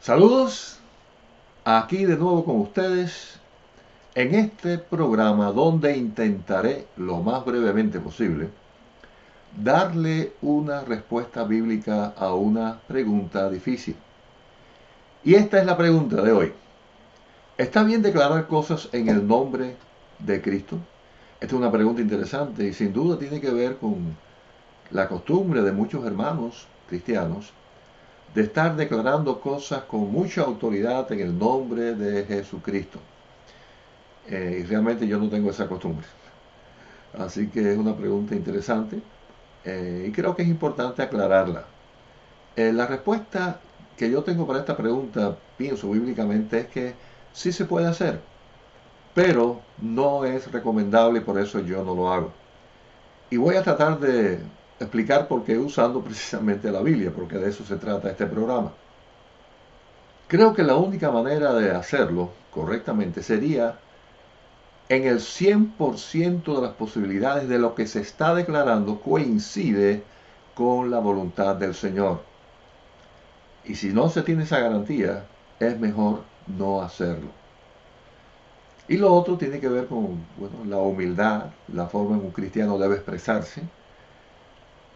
Saludos, aquí de nuevo con ustedes en este programa donde intentaré lo más brevemente posible darle una respuesta bíblica a una pregunta difícil. Y esta es la pregunta de hoy. ¿Está bien declarar cosas en el nombre de Cristo? Esta es una pregunta interesante y sin duda tiene que ver con la costumbre de muchos hermanos cristianos de estar declarando cosas con mucha autoridad en el nombre de Jesucristo. Y realmente yo no tengo esa costumbre. Así que es una pregunta interesante y creo que es importante aclararla. La respuesta que yo tengo para esta pregunta, pienso bíblicamente, es que sí se puede hacer, pero no es recomendable y por eso yo no lo hago. Y voy a tratar de explicar por qué usando precisamente la Biblia, porque de eso se trata este programa. Creo que la única manera de hacerlo correctamente sería en el 100% de las posibilidades de lo que se está declarando coincide con la voluntad del Señor. Y si no se tiene esa garantía, es mejor no hacerlo. Y lo otro tiene que ver con la humildad, la forma en que un cristiano debe expresarse,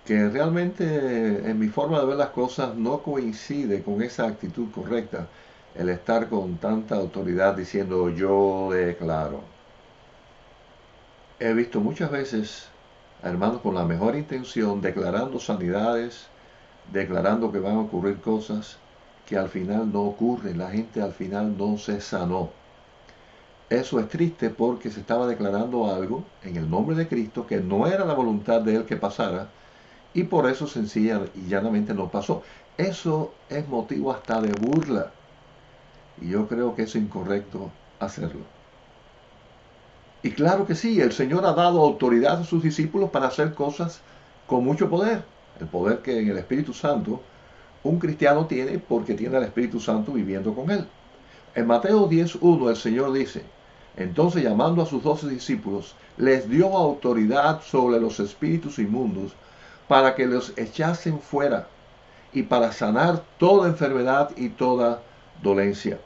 que realmente en mi forma de ver las cosas no coincide con esa actitud correcta, el estar con tanta autoridad diciendo yo declaro. He visto muchas veces a hermanos con la mejor intención declarando sanidades, declarando que van a ocurrir cosas que al final no ocurren, la gente al final no se sanó. Eso es triste porque se estaba declarando algo en el nombre de Cristo que no era la voluntad de Él que pasara y por eso sencilla y llanamente no pasó. Eso es motivo hasta de burla y yo creo que es incorrecto hacerlo. Y claro que sí, el Señor ha dado autoridad a sus discípulos para hacer cosas con mucho poder. El poder que en el Espíritu Santo un cristiano tiene porque tiene al Espíritu Santo viviendo con él. En Mateo 10:1 el Señor dice, entonces llamando a sus 12 discípulos, les dio autoridad sobre los espíritus inmundos para que los echasen fuera y para sanar toda enfermedad y toda dolencia.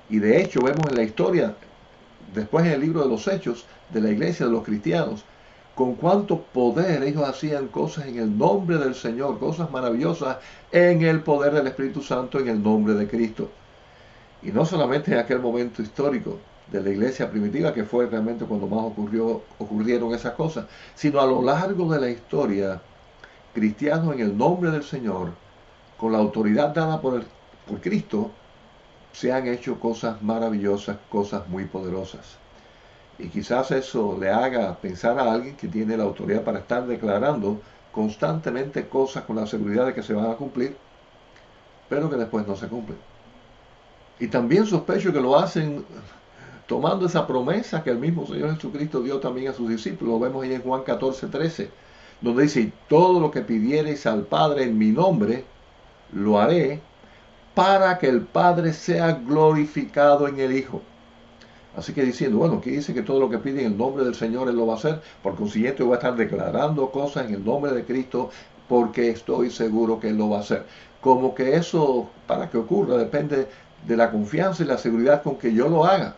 Y de hecho vemos en la historia, después en el libro de los Hechos, de la iglesia de los cristianos, con cuánto poder ellos hacían cosas en el nombre del Señor, cosas maravillosas en el poder del Espíritu Santo, en el nombre de Cristo. Y no solamente en aquel momento histórico de la iglesia primitiva, que fue realmente cuando más ocurrieron esas cosas, sino a lo largo de la historia, cristianos en el nombre del Señor, con la autoridad dada por Cristo, se han hecho cosas maravillosas, cosas muy poderosas. Y quizás eso le haga pensar a alguien que tiene la autoridad para estar declarando constantemente cosas con la seguridad de que se van a cumplir, pero que después no se cumplen. Y también sospecho que lo hacen tomando esa promesa que el mismo Señor Jesucristo dio también a sus discípulos. Lo vemos ahí en Juan 14:13, donde dice, todo lo que pidiereis al Padre en mi nombre, lo haré para que el Padre sea glorificado en el Hijo. Así que diciendo, bueno, aquí dice que todo lo que pide en el nombre del Señor Él lo va a hacer, por consiguiente voy a estar declarando cosas en el nombre de Cristo porque estoy seguro que Él lo va a hacer. Como que eso, para que ocurra, depende de la confianza y la seguridad con que yo lo haga.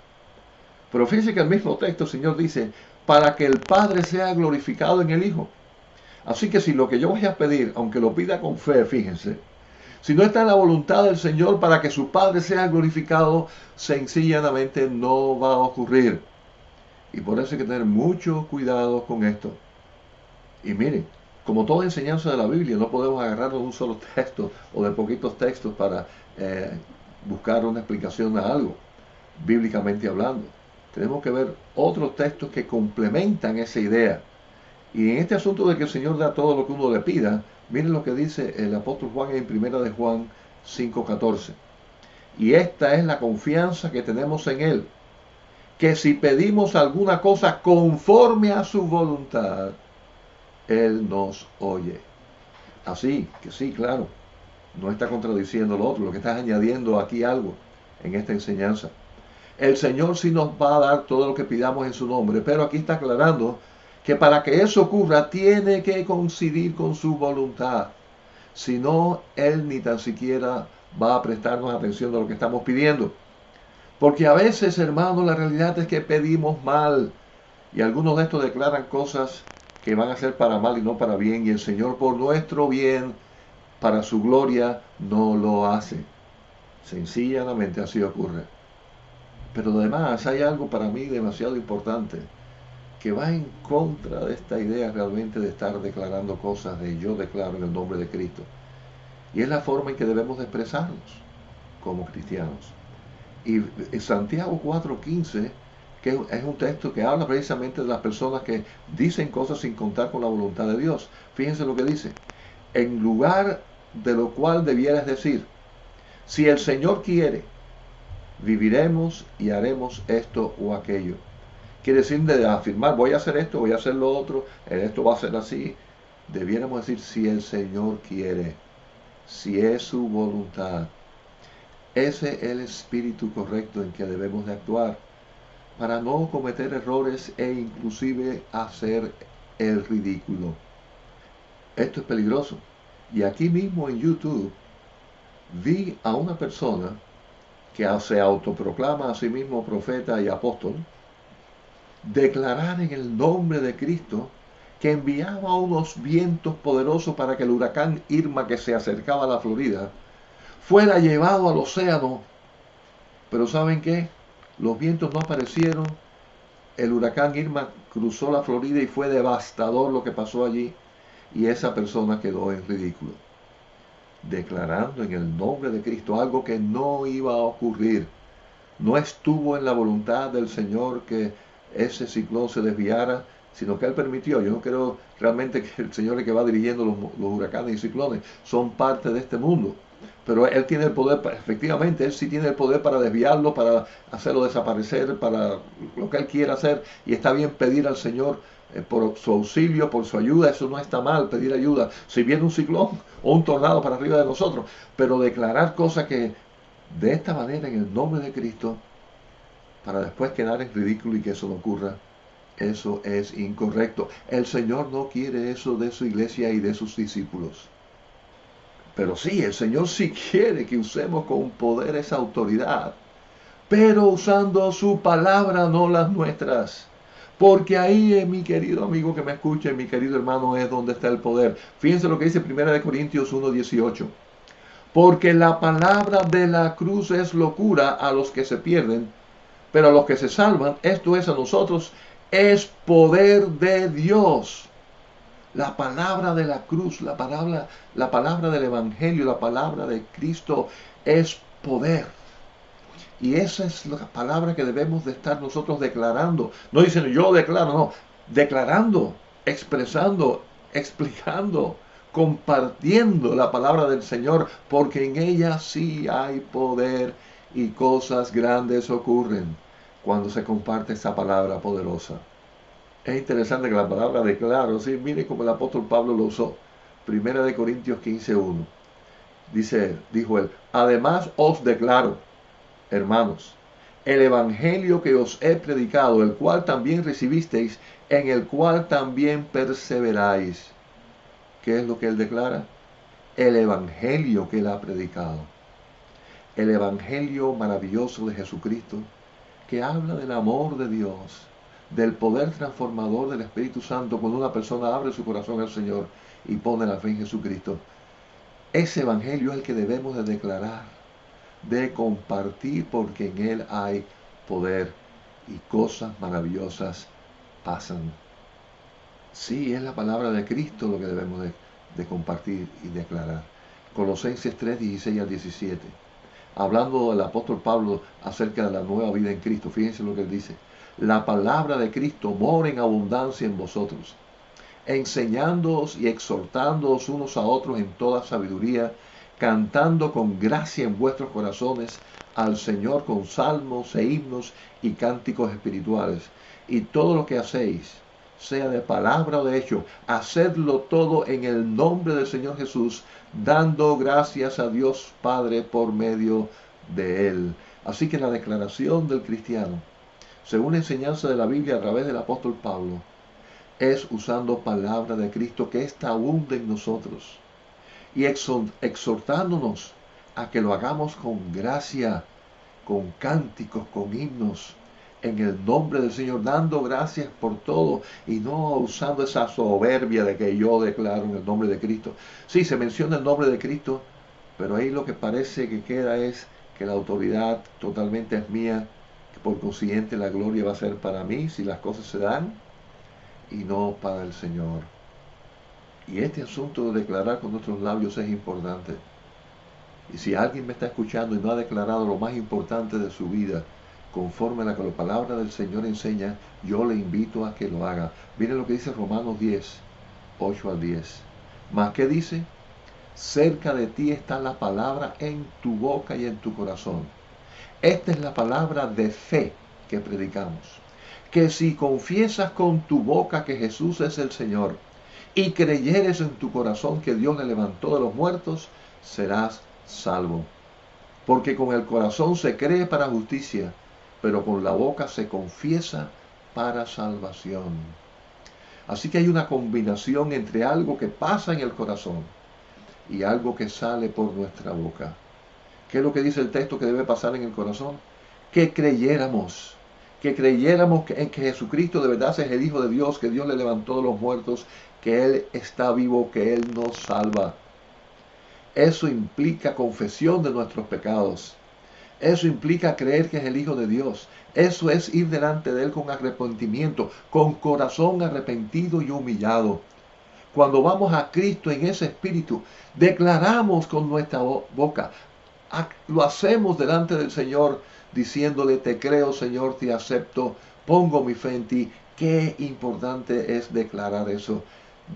Pero fíjense que el mismo texto el Señor dice, para que el Padre sea glorificado en el Hijo. Así que si lo que yo voy a pedir, aunque lo pida con fe, fíjense, si no está en la voluntad del Señor para que su Padre sea glorificado, sencillamente no va a ocurrir. Y por eso hay que tener mucho cuidado con esto. Y miren, como toda enseñanza de la Biblia, no podemos agarrarnos de un solo texto o de poquitos textos para buscar una explicación a algo, bíblicamente hablando. Tenemos que ver otros textos que complementan esa idea. Y en este asunto de que el Señor da todo lo que uno le pida, miren lo que dice el apóstol Juan en 1 de Juan 5:14. Y esta es la confianza que tenemos en Él, que si pedimos alguna cosa conforme a su voluntad, Él nos oye. Así que sí, claro, no está contradiciendo lo otro, lo que está añadiendo aquí algo en esta enseñanza. El Señor sí nos va a dar todo lo que pidamos en su nombre, pero aquí está aclarando que para que eso ocurra tiene que coincidir con su voluntad. Si no, Él ni tan siquiera va a prestarnos atención a lo que estamos pidiendo. Porque a veces, hermanos, la realidad es que pedimos mal. Y algunos de estos declaran cosas que van a ser para mal y no para bien. Y el Señor, por nuestro bien, para su gloria, no lo hace. Sencillamente así ocurre. Pero además hay algo para mí demasiado importante que va en contra de esta idea realmente de estar declarando cosas de yo declaro en el nombre de Cristo. Y es la forma en que debemos de expresarnos como cristianos. Y Santiago 4:15, que es un texto que habla precisamente de las personas que dicen cosas sin contar con la voluntad de Dios. Fíjense lo que dice. En lugar de lo cual debieras decir, si el Señor quiere, viviremos y haremos esto o aquello. Quiere decir de afirmar, voy a hacer esto, voy a hacer lo otro, esto va a ser así. Debiéramos decir, si el Señor quiere, si es su voluntad. Ese es el espíritu correcto en que debemos de actuar para no cometer errores e inclusive hacer el ridículo. Esto es peligroso. Y aquí mismo en YouTube vi a una persona que se autoproclama a sí mismo profeta y apóstol, declarar en el nombre de Cristo que enviaba unos vientos poderosos para que el huracán Irma que se acercaba a la Florida fuera llevado al océano. Pero ¿saben qué? Los vientos no aparecieron, el huracán Irma cruzó la Florida y fue devastador lo que pasó allí, y esa persona quedó en ridículo, declarando en el nombre de Cristo algo que no iba a ocurrir. No estuvo en la voluntad del Señor que ese ciclón se desviara, sino que Él permitió. Yo no creo realmente que el Señor es el que va dirigiendo los huracanes y ciclones, son parte de este mundo. Pero Él tiene el poder, efectivamente, Él sí tiene el poder para desviarlo, para hacerlo desaparecer, para lo que Él quiera hacer. Y está bien pedir al Señor por su auxilio, por su ayuda. Eso no está mal, pedir ayuda. Si viene un ciclón o un tornado para arriba de nosotros, pero declarar cosas que de esta manera en el nombre de Cristo, para después quedar en ridículo y que eso no ocurra, eso es incorrecto. El Señor no quiere eso de su iglesia y de sus discípulos. Pero sí, el Señor sí quiere que usemos con poder esa autoridad, pero usando su palabra, no las nuestras. Porque ahí, mi querido amigo que me escucha, mi querido hermano, es donde está el poder. Fíjense lo que dice 1 Corintios 1:18. Porque la palabra de la cruz es locura a los que se pierden, pero a los que se salvan, esto es a nosotros, es poder de Dios. La palabra de la cruz, la palabra del Evangelio, la palabra de Cristo es poder. Y esa es la palabra que debemos de estar nosotros declarando. No dicen yo declaro, no. Declarando, expresando, explicando, compartiendo la palabra del Señor, porque en ella sí hay poder y cosas grandes ocurren cuando se comparte esa palabra poderosa. Es interesante que la palabra declaro, sí, miren cómo el apóstol Pablo lo usó. 1 Corintios 15:1. Dijo él, además os declaro, hermanos, el evangelio que os he predicado, el cual también recibisteis, en el cual también perseveráis. ¿Qué es lo que él declara? El evangelio que él ha predicado. El evangelio maravilloso de Jesucristo, que habla del amor de Dios, del poder transformador del Espíritu Santo cuando una persona abre su corazón al Señor y pone la fe en Jesucristo. Ese evangelio es el que debemos de declarar, de compartir, porque en él hay poder y cosas maravillosas pasan. Sí, es la palabra de Cristo lo que debemos de compartir y declarar. Colosenses 3:16-17. Hablando del apóstol Pablo acerca de la nueva vida en Cristo, fíjense lo que él dice. La palabra de Cristo mora en abundancia en vosotros, enseñándoos y exhortándoos unos a otros en toda sabiduría, cantando con gracia en vuestros corazones al Señor con salmos e himnos y cánticos espirituales. Y todo lo que hacéis, sea de palabra o de hecho, hacedlo todo en el nombre del Señor Jesús, dando gracias a Dios Padre por medio de Él. Así que la declaración del cristiano, según la enseñanza de la Biblia a través del apóstol Pablo, es usando palabra de Cristo que esta abunda en nosotros y exhortándonos a que lo hagamos con gracia, con cánticos, con himnos, en el nombre del Señor, dando gracias por todo y no usando esa soberbia de que yo declaro en el nombre de Cristo. Sí, se menciona el nombre de Cristo, pero ahí lo que parece que queda es que la autoridad totalmente es mía, que por consiguiente la gloria va a ser para mí si las cosas se dan y no para el Señor. Y este asunto de declarar con nuestros labios es importante. Y si alguien me está escuchando y no ha declarado lo más importante de su vida, conforme a la que la palabra del Señor enseña, yo le invito a que lo haga. Miren lo que dice Romanos 10, 8 al 10. ¿Más qué dice? Cerca de ti está la palabra en tu boca y en tu corazón. Esta es la palabra de fe que predicamos. Que si confiesas con tu boca que Jesús es el Señor y creyeres en tu corazón que Dios le levantó de los muertos, serás salvo. Porque con el corazón se cree para justicia, pero con la boca se confiesa para salvación. Así que hay una combinación entre algo que pasa en el corazón y algo que sale por nuestra boca. ¿Qué es lo que dice el texto que debe pasar en el corazón? Que creyéramos en que Jesucristo de verdad es el Hijo de Dios, que Dios le levantó de los muertos, que Él está vivo, que Él nos salva. Eso implica confesión de nuestros pecados. Eso implica creer que es el Hijo de Dios. Eso es ir delante de Él con arrepentimiento, con corazón arrepentido y humillado. Cuando vamos a Cristo en ese espíritu, declaramos con nuestra boca, lo hacemos delante del Señor, diciéndole, te creo Señor, te acepto, pongo mi fe en ti. Qué importante es declarar eso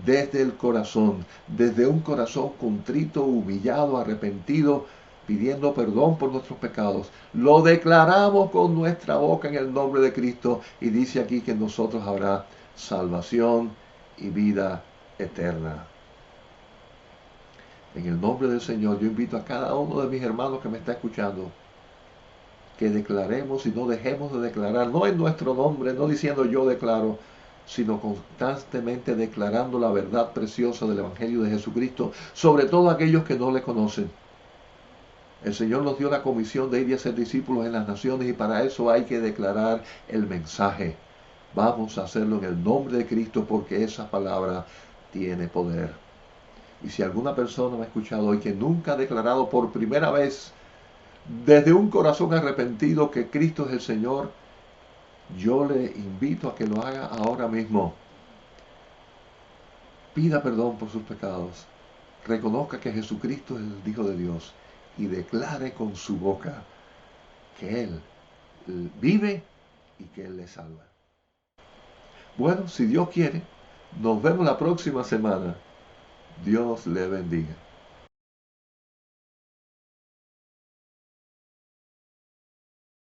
desde el corazón, desde un corazón contrito, humillado, arrepentido, pidiendo perdón por nuestros pecados. Lo declaramos con nuestra boca en el nombre de Cristo y dice aquí que en nosotros habrá salvación y vida eterna. En el nombre del Señor, yo invito a cada uno de mis hermanos que me está escuchando que declaremos y no dejemos de declarar, no en nuestro nombre, no diciendo yo declaro, sino constantemente declarando la verdad preciosa del Evangelio de Jesucristo, sobre todo aquellos que no le conocen. El Señor nos dio la comisión de ir y hacer discípulos en las naciones y para eso hay que declarar el mensaje. Vamos a hacerlo en el nombre de Cristo porque esa palabra tiene poder. Y si alguna persona me ha escuchado hoy que nunca ha declarado por primera vez desde un corazón arrepentido que Cristo es el Señor, yo le invito a que lo haga ahora mismo. Pida perdón por sus pecados. Reconozca que Jesucristo es el Hijo de Dios y declare con su boca que Él vive y que Él le salva. Bueno, si Dios quiere, nos vemos la próxima semana. Dios le bendiga.